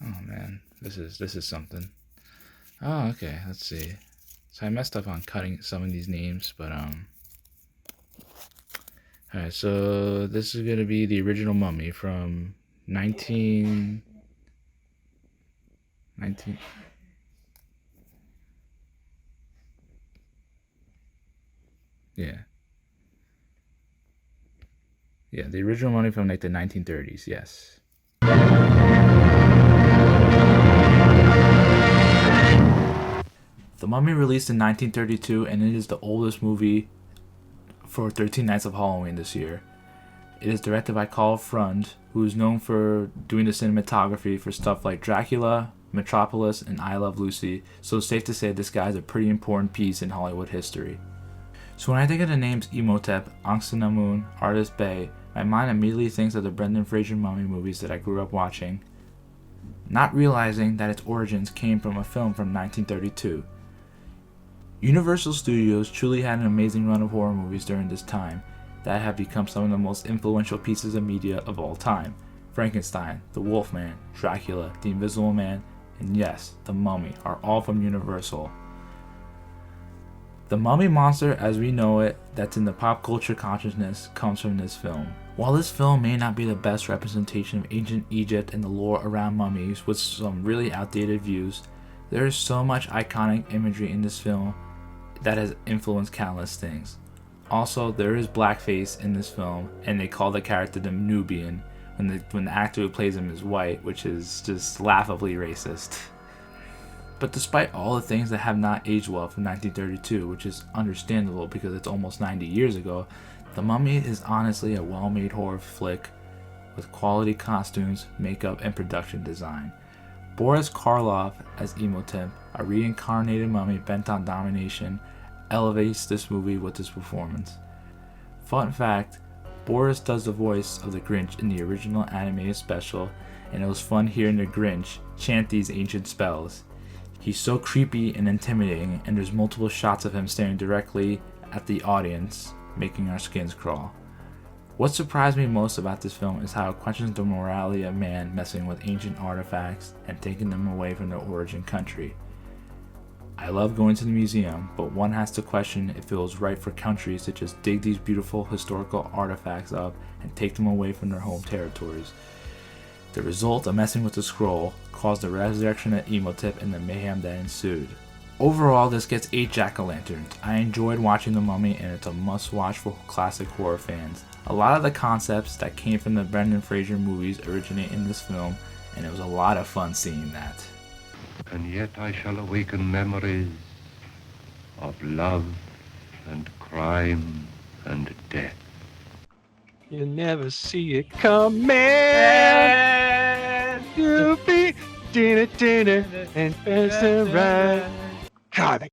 Oh man, this is something. Oh, okay, let's see. So I messed up on cutting some of these names, but alright, so this is gonna be the original mummy from 19 yeah. Yeah, the original mummy from like the 1930s, yes. The Mummy released in 1932, and it is the oldest movie for 13 Nights of Halloween this year. It is directed by Carl Freund, who is known for doing the cinematography for stuff like Dracula, Metropolis, and I Love Lucy, so it's safe to say this guy is a pretty important piece in Hollywood history. So when I think of the names Imhotep, Ankh-Senamun, Artist Bay, my mind immediately thinks of the Brendan Fraser mummy movies that I grew up watching, not realizing that its origins came from a film from 1932. Universal Studios truly had an amazing run of horror movies during this time that have become some of the most influential pieces of media of all time. Frankenstein, The Wolfman, Dracula, The Invisible Man, and yes, The Mummy are all from Universal. The mummy monster as we know it, that's in the pop culture consciousness, comes from this film. While this film may not be the best representation of ancient Egypt and the lore around mummies with some really outdated views, there is so much iconic imagery in this film that has influenced countless things. Also, there is blackface in this film, and they call the character the Nubian when the actor who plays him is white, which is just laughably racist. But despite all the things that have not aged well from 1932, which is understandable because it's almost 90 years ago, The Mummy is honestly a well-made horror flick with quality costumes, makeup, and production design. Boris Karloff as Imhotep, a reincarnated mummy bent on domination, elevates this movie with his performance. Fun fact, Boris does the voice of the Grinch in the original animated special, and it was fun hearing the Grinch chant these ancient spells. He's so creepy and intimidating, and there's multiple shots of him staring directly at the audience, making our skins crawl. What surprised me most about this film is how it questions the morality of man messing with ancient artifacts and taking them away from their origin country. I love going to the museum, but one has to question if it was right for countries to just dig these beautiful historical artifacts up and take them away from their home territories. The result of messing with the scroll caused the resurrection of Imhotep and the mayhem that ensued. Overall, this gets 8 jack-o'-lanterns. I enjoyed watching The Mummy, and it's a must-watch for classic horror fans. A lot of the concepts that came from the Brendan Fraser movies originate in this film, and it was a lot of fun seeing that. And yet I shall awaken memories of love and crime and death. You never see it coming. You'll be dinner and rest around. God,